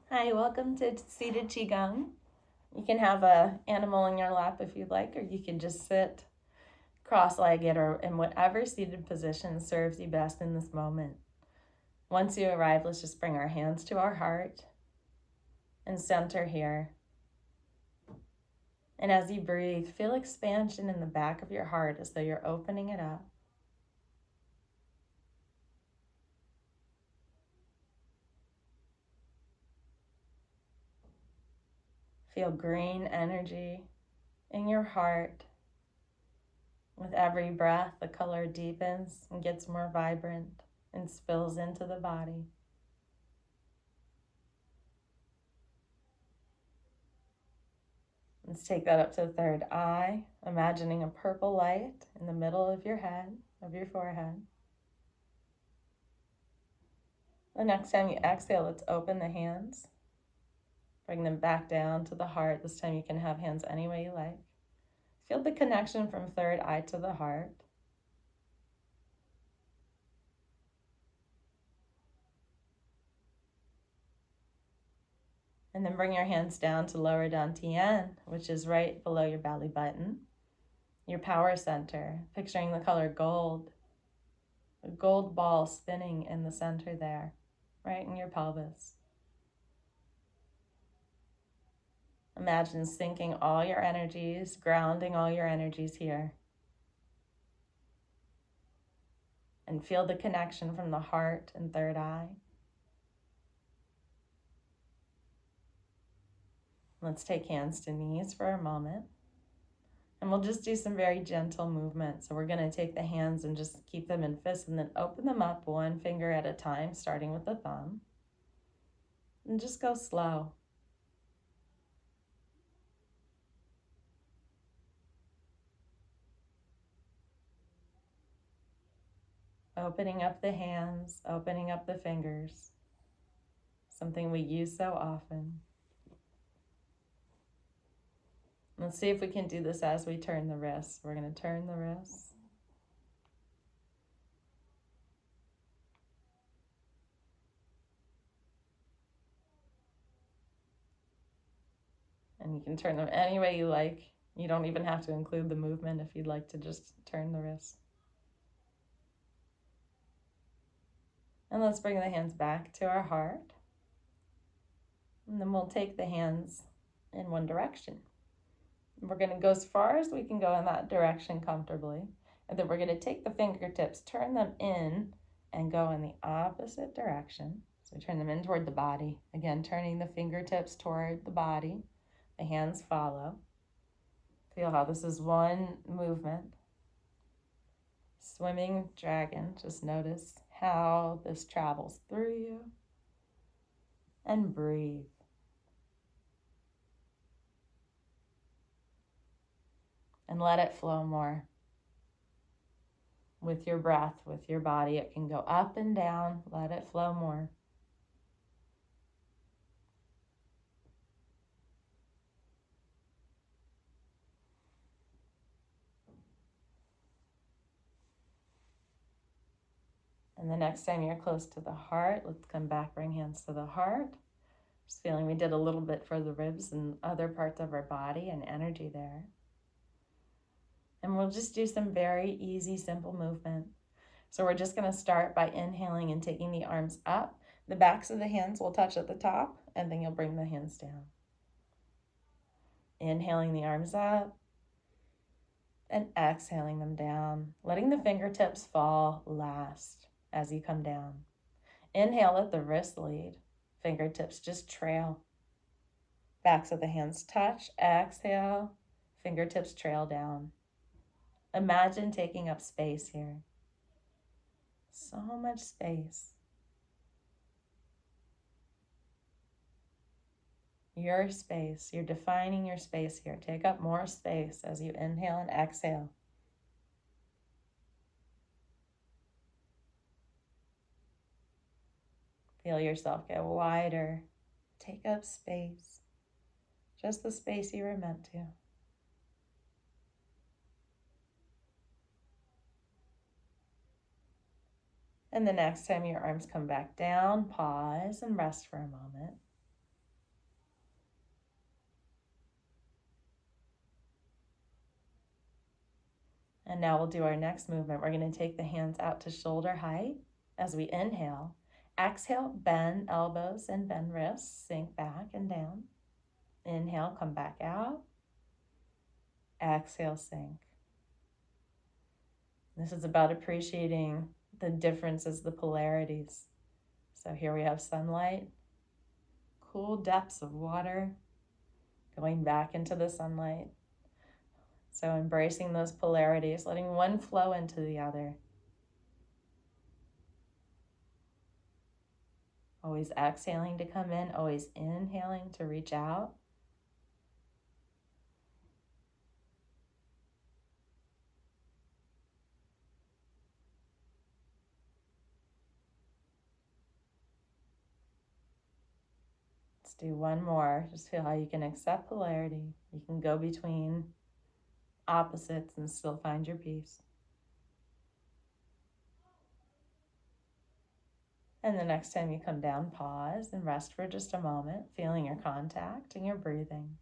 Hi, welcome to seated Qigong. You can have a animal in your lap if you'd like, or you can just sit cross-legged or in whatever seated position serves you best in this moment. Once you arrive, let's just bring our hands to our heart and center here. And as you breathe, feel expansion in the back of your heart as though you're opening it up. Feel green energy in your heart. With every breath, the color deepens and gets more vibrant and spills into the body. Let's take that up to the third eye, imagining a purple light in the middle of your head, of your forehead. The next time you exhale, let's open the hands. Bring them back down to the heart. This time you can have hands any way you like. Feel the connection from third eye to the heart. And then bring your hands down to lower dantian, which is right below your belly button, your power center, picturing the color gold, a gold ball spinning in the center there, right in your pelvis. Imagine syncing all your energies, grounding all your energies here. And feel the connection from the heart and third eye. Let's take hands to knees for a moment. And we'll just do some very gentle movements. So we're going to take the hands and just keep them in fists and then open them up one finger at a time, starting with the thumb. And just go slow. Opening up the hands, opening up the fingers. Something we use so often. Let's see if we can do this as we turn the wrists. We're going to turn the wrists. And you can turn them any way you like. You don't even have to include the movement if you'd like to just turn the wrists. And let's bring the hands back to our heart. And then we'll take the hands in one direction. We're going to go as far as we can go in that direction comfortably. And then we're going to take the fingertips, turn them in, and go in the opposite direction. So we turn them in toward the body. Again, turning the fingertips toward the body. The hands follow. Feel how this is one movement. Swimming dragon, just notice how this travels through you. And breathe. And let it flow more. With your breath, with your body, it can go up and down. Let it flow more. And the next time you're close to the heart, let's come back, bring hands to the heart. Just feeling we did a little bit for the ribs and other parts of our body and energy there. And we'll just do some very easy, simple movement. So we're just going to start by inhaling and taking the arms up. The backs of the hands will touch at the top, and then you'll bring the hands down. Inhaling the arms up and exhaling them down, letting the fingertips fall last as you come down. Inhale, let the wrist lead. Fingertips just trail. Backs of the hands touch. Exhale, fingertips trail down. Imagine taking up space here. So much space. Your space. You're defining your space here. Take up more space as you inhale and exhale. Feel yourself get wider. Take up space. Just the space you were meant to. And the next time your arms come back down, pause and rest for a moment. And now we'll do our next movement. We're going to take the hands out to shoulder height as we inhale. Exhale, bend elbows and bend wrists, sink back and down. Inhale, come back out. Exhale, sink. This is about appreciating the differences, the polarities. So here we have sunlight, cool depths of water, going back into the sunlight. So embracing those polarities, letting one flow into the other. Always exhaling to come in, always inhaling to reach out. Let's do one more. Just feel how you can accept polarity. You can go between opposites and still find your peace. And the next time you come down, pause and rest for just a moment, feeling your contact and your breathing.